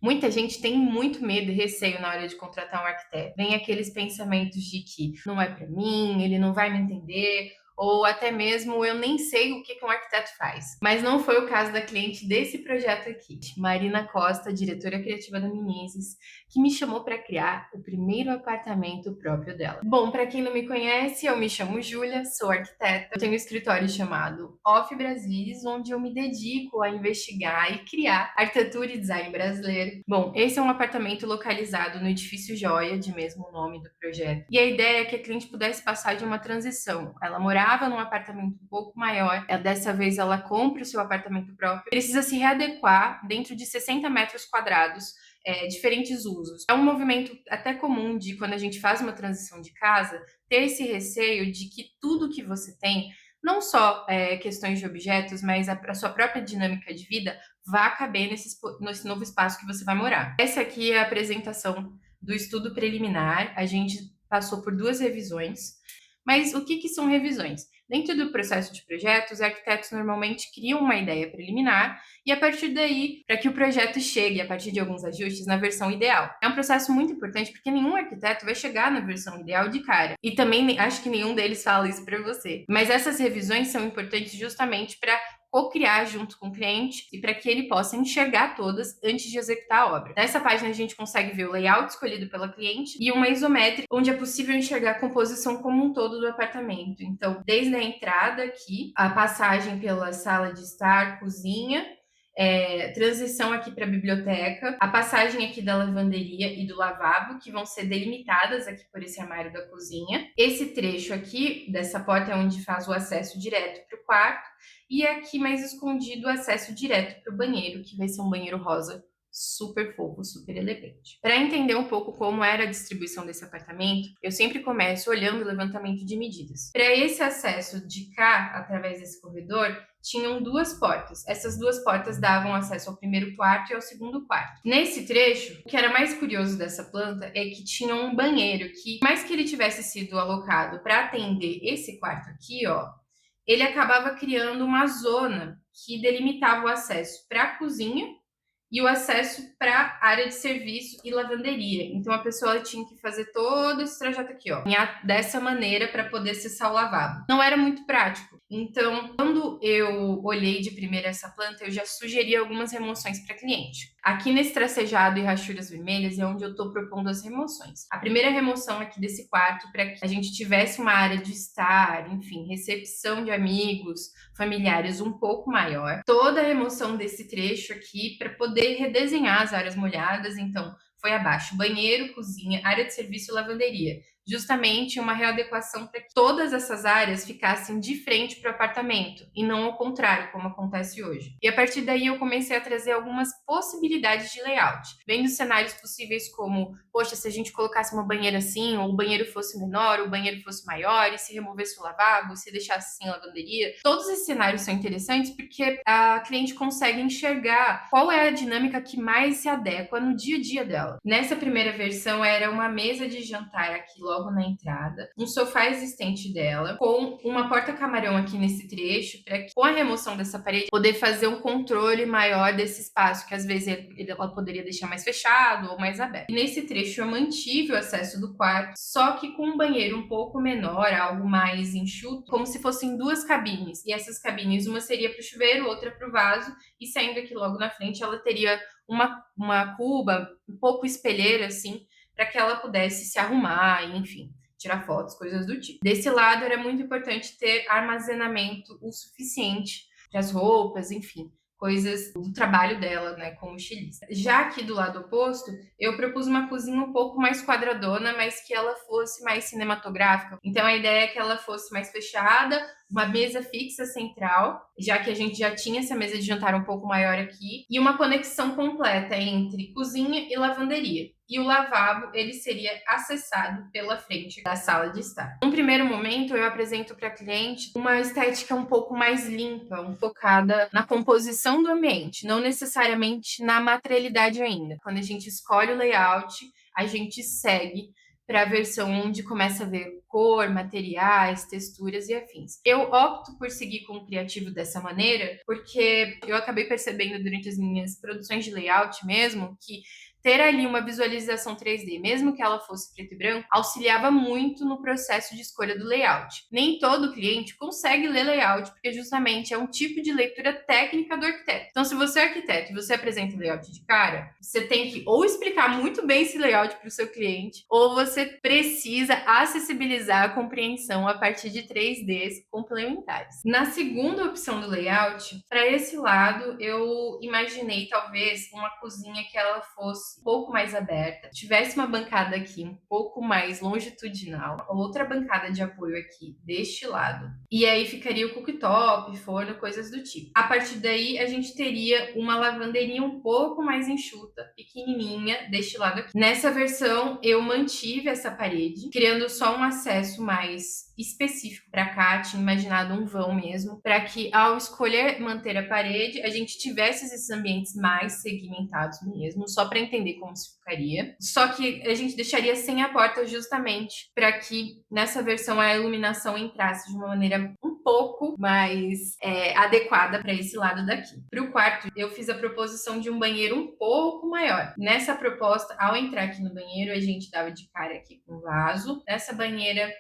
Muita gente tem muito medo e receio na hora de contratar um arquiteto. Vem aqueles pensamentos de que não é para mim, ele não vai me entender, ou até mesmo eu nem sei o que um arquiteto faz. Mas não foi o caso da cliente desse projeto aqui, Marina Costa, diretora criativa da Menezes, que me chamou para criar o primeiro apartamento próprio dela. Bom, para quem não me conhece, eu me chamo Júlia, sou arquiteta. Eu tenho um escritório chamado Off Brasilis, onde eu me dedico a investigar e criar arquitetura e design brasileiro. Bom, esse é um apartamento localizado no edifício Joia, de mesmo nome do projeto. E a ideia é que a cliente pudesse passar de uma transição. Ela morava num apartamento um pouco maior, dessa vez ela compra o seu apartamento próprio, precisa se readequar dentro de 60 metros quadrados, diferentes usos. É um movimento até comum de quando a gente faz uma transição de casa, ter esse receio de que tudo que você tem, não só questões de objetos, mas a sua própria dinâmica de vida, vá caber nesse novo espaço que você vai morar. Essa aqui é a apresentação do estudo preliminar. A gente passou por 2 revisões. Mas o que são revisões? Dentro do processo de projeto, os arquitetos normalmente criam uma ideia preliminar e, a partir daí, para que o projeto chegue, a partir de alguns ajustes, na versão ideal. É um processo muito importante porque nenhum arquiteto vai chegar na versão ideal de cara. E também acho que nenhum deles fala isso para você. Mas essas revisões são importantes justamente para co-criar junto com o cliente e para que ele possa enxergar todas antes de executar a obra. Nessa página a gente consegue ver o layout escolhido pela cliente e uma isométrica onde é possível enxergar a composição como um todo do apartamento. Então, desde a entrada aqui, a passagem pela sala de estar, cozinha, transição aqui para a biblioteca, a passagem aqui da lavanderia e do lavabo, que vão ser delimitadas aqui por esse armário da cozinha. Esse trecho aqui dessa porta é onde faz o acesso direto para o quarto, e aqui mais escondido o acesso direto para o banheiro, que vai ser um banheiro rosa super fofo, super elegante. Para entender um pouco como era a distribuição desse apartamento, eu sempre começo olhando o levantamento de medidas. Para esse acesso de cá, através desse corredor, tinham 2 portas. Essas 2 portas davam acesso ao primeiro quarto e ao segundo quarto. Nesse trecho, o que era mais curioso dessa planta é que tinha um banheiro que, mais que ele tivesse sido alocado para atender esse quarto aqui, ó, ele acabava criando uma zona que delimitava o acesso para a cozinha e o acesso para a área de serviço e lavanderia. Então a pessoa tinha que fazer todo esse trajeto aqui, ó, dessa maneira para poder acessar o lavabo. Não era muito prático. Então, quando eu olhei de primeira essa planta, eu já sugeri algumas remoções para cliente. Aqui nesse tracejado e rachuras vermelhas é onde eu estou propondo as remoções. A primeira remoção aqui desse quarto para que a gente tivesse uma área de estar, enfim, recepção de amigos, familiares um pouco maior. Toda a remoção desse trecho aqui para poder redesenhar as áreas molhadas. Então, foi abaixo banheiro, cozinha, área de serviço e lavanderia. Justamente uma readequação para que todas essas áreas ficassem de frente para o apartamento e não ao contrário, como acontece hoje. E a partir daí eu comecei a trazer algumas possibilidades de layout, vendo cenários possíveis como, poxa, se a gente colocasse uma banheira assim, ou o banheiro fosse menor, ou o banheiro fosse maior, e se removesse o lavabo, se deixasse sem lavanderia. Todos esses cenários são interessantes porque a cliente consegue enxergar qual é a dinâmica que mais se adequa no dia a dia dela. Nessa primeira versão era uma mesa de jantar aqui logo na entrada, um sofá existente dela, com uma porta-camarão aqui nesse trecho, para que com a remoção dessa parede poder fazer um controle maior desse espaço, que às vezes ela poderia deixar mais fechado ou mais aberto. E nesse trecho eu mantive o acesso do quarto, só que com um banheiro um pouco menor, algo mais enxuto, como se fossem 2 cabines. E essas cabines, uma seria para o chuveiro, outra para o vaso, e saindo aqui logo na frente, ela teria uma cuba, um pouco espelheira, assim, para que ela pudesse se arrumar, enfim, tirar fotos, coisas do tipo. Desse lado, era muito importante ter armazenamento o suficiente para as roupas, enfim, coisas do trabalho dela, né, como estilista. Já aqui do lado oposto, eu propus uma cozinha um pouco mais quadradona, mas que ela fosse mais cinematográfica. Então a ideia é que ela fosse mais fechada, uma mesa fixa central, já que a gente já tinha essa mesa de jantar um pouco maior aqui, e uma conexão completa entre cozinha e lavanderia. E o lavabo, ele seria acessado pela frente da sala de estar. Num primeiro momento, eu apresento para a cliente uma estética um pouco mais limpa, focada na composição do ambiente, não necessariamente na materialidade ainda. Quando a gente escolhe o layout, a gente segue para a versão onde começa a ver cor, materiais, texturas e afins. Eu opto por seguir com o criativo dessa maneira, porque eu acabei percebendo durante as minhas produções de layout mesmo, que ter ali uma visualização 3D, mesmo que ela fosse preto e branco, auxiliava muito no processo de escolha do layout. Nem todo cliente consegue ler layout, porque justamente é um tipo de leitura técnica do arquiteto. Então, se você é arquiteto e você apresenta layout de cara, você tem que ou explicar muito bem esse layout para o seu cliente, ou você precisa acessibilizar a compreensão a partir de 3Ds complementares. Na segunda opção do layout, para esse lado, eu imaginei talvez uma cozinha que ela fosse um pouco mais aberta, tivesse uma bancada aqui um pouco mais longitudinal, outra bancada de apoio aqui deste lado, e aí ficaria o cooktop, forno, coisas do tipo. A partir daí, a gente teria uma lavanderia um pouco mais enxuta, pequenininha, deste lado aqui. Nessa versão, eu mantive essa parede, criando só um acesso mais específico para cá, tinha imaginado um vão mesmo, para que ao escolher manter a parede, a gente tivesse esses ambientes mais segmentados mesmo, só para entender como se ficaria. Só que a gente deixaria sem a porta justamente para que nessa versão a iluminação entrasse de uma maneira um pouco mais adequada para esse lado daqui. Para o quarto, eu fiz a proposição de um banheiro um pouco maior. Nessa proposta, ao entrar aqui no banheiro, a gente dava de cara aqui com um vaso. Nessa banheira,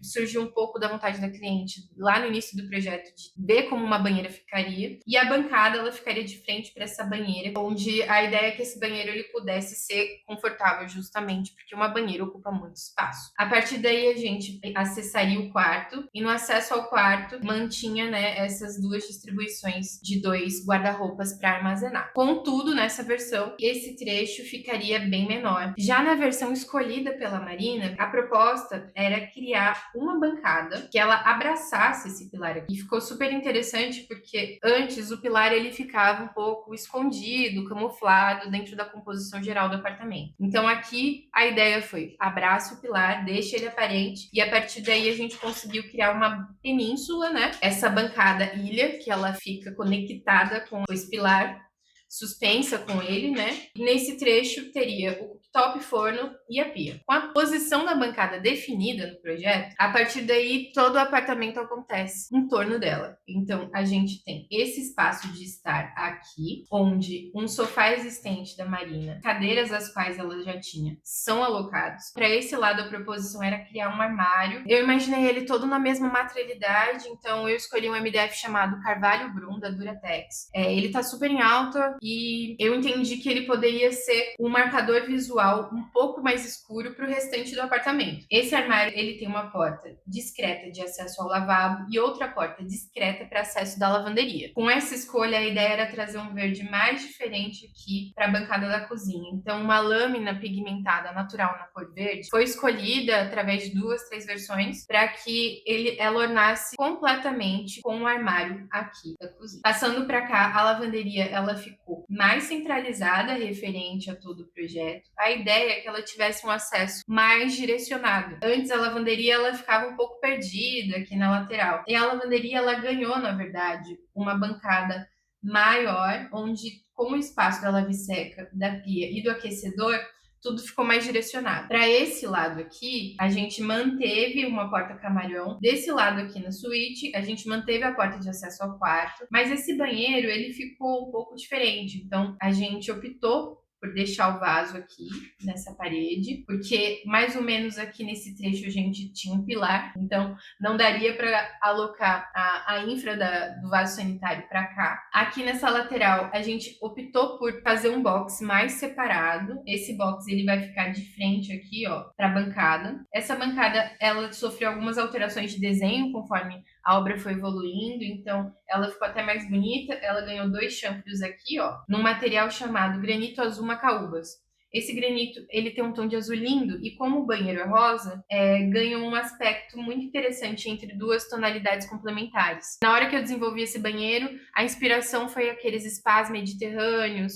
surgiu um pouco da vontade da cliente, lá no início do projeto, de ver como uma banheira ficaria. E a bancada, ela ficaria de frente para essa banheira, onde a ideia é que esse banheiro ele pudesse ser confortável, justamente porque uma banheira ocupa muito espaço. A partir daí, a gente acessaria o quarto, e no acesso ao quarto, mantinha, né, essas duas distribuições de 2 guarda-roupas para armazenar. Contudo, nessa versão, esse trecho ficaria bem menor. Já na versão escolhida pela Marina, a proposta era criar uma bancada que ela abraçasse esse pilar aqui. E ficou super interessante porque antes o pilar ele ficava um pouco escondido, camuflado dentro da composição geral do apartamento. Então aqui a ideia foi abraça o pilar, deixa ele aparente e a partir daí a gente conseguiu criar uma península, né? Essa bancada ilha que ela fica conectada com esse pilar, suspensa com ele, né? E nesse trecho teria o cooktop, forno e a pia. Com a posição da bancada definida no projeto, a partir daí todo o apartamento acontece em torno dela. Então a gente tem esse espaço de estar aqui, onde um sofá existente da Marina, cadeiras as quais ela já tinha, são alocados. Para esse lado a proposição era criar um armário. Eu imaginei ele todo na mesma materialidade, então eu escolhi um MDF chamado Carvalho Brum da Duratex. Ele tá super em alta e eu entendi que ele poderia ser um marcador visual um pouco mais escuro para o restante do apartamento. Esse armário ele tem uma porta discreta de acesso ao lavabo e outra porta discreta para acesso da lavanderia. Com essa escolha, a ideia era trazer um verde mais diferente aqui para a bancada da cozinha. Então, uma lâmina pigmentada natural na cor verde foi escolhida através de 2, 3 versões para que ela ornasse completamente com o armário aqui da cozinha. Passando para cá, a lavanderia ela ficou mais centralizada referente a todo o projeto. A ideia é que ela tivesse um acesso mais direcionado. Antes a lavanderia ela ficava um pouco perdida aqui na lateral. E a lavanderia ela ganhou, na verdade, uma bancada maior, onde com o espaço da lave-seca, da pia e do aquecedor, tudo ficou mais direcionado. Para esse lado aqui, a gente manteve uma porta camarão. Desse lado aqui na suíte, a gente manteve a porta de acesso ao quarto. Mas esse banheiro, ele ficou um pouco diferente. Então, a gente optou por deixar o vaso aqui nessa parede, porque mais ou menos aqui nesse trecho a gente tinha um pilar, então não daria para alocar a infra do vaso sanitário para cá. Aqui nessa lateral a gente optou por fazer um box mais separado. Esse box ele vai ficar de frente aqui, ó, para a bancada. Essa bancada ela sofreu algumas alterações de desenho conforme a obra foi evoluindo, então ela ficou até mais bonita. Ela ganhou 2 chanfres aqui, ó, num material chamado granito azul macaúbas. Esse granito, ele tem um tom de azul lindo e como o banheiro é rosa, ganha um aspecto muito interessante entre 2 tonalidades complementares. Na hora que eu desenvolvi esse banheiro, a inspiração foi aqueles spas mediterrâneos,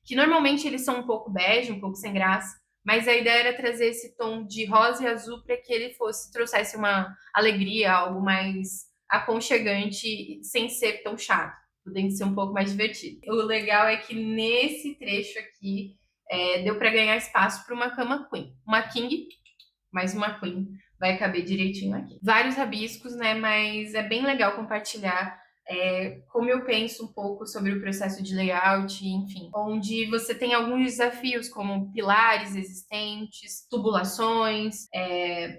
que normalmente eles são um pouco bege, um pouco sem graça, mas a ideia era trazer esse tom de rosa e azul para que ele trouxesse uma alegria, algo mais aconchegante, sem ser tão chato, podendo ser um pouco mais divertido. O legal é que nesse trecho aqui deu para ganhar espaço para uma cama queen, uma king mais uma queen vai caber direitinho aqui. Vários rabiscos, né? Mas é bem legal compartilhar como eu penso um pouco sobre o processo de layout, enfim, onde você tem alguns desafios, como pilares existentes, tubulações,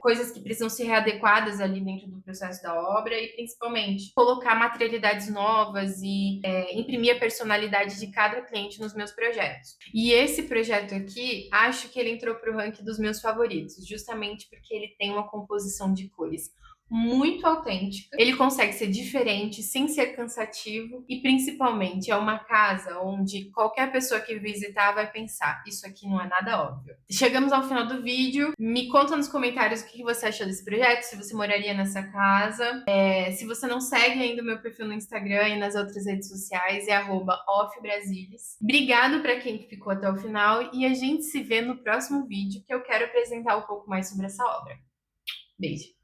coisas que precisam ser readequadas ali dentro do processo da obra e, principalmente, colocar materialidades novas e imprimir a personalidade de cada cliente nos meus projetos. E esse projeto aqui, acho que ele entrou para o ranking dos meus favoritos, justamente porque ele tem uma composição de cores muito autêntica, ele consegue ser diferente sem ser cansativo e principalmente é uma casa onde qualquer pessoa que visitar vai pensar, isso aqui não é nada óbvio. Chegamos ao final do vídeo, me conta nos comentários o que você achou desse projeto, se você moraria nessa casa, se você não segue ainda o meu perfil no Instagram e nas outras redes sociais, é @offbrasilis. Obrigado para quem ficou até o final e a gente se vê no próximo vídeo que eu quero apresentar um pouco mais sobre essa obra. Beijo!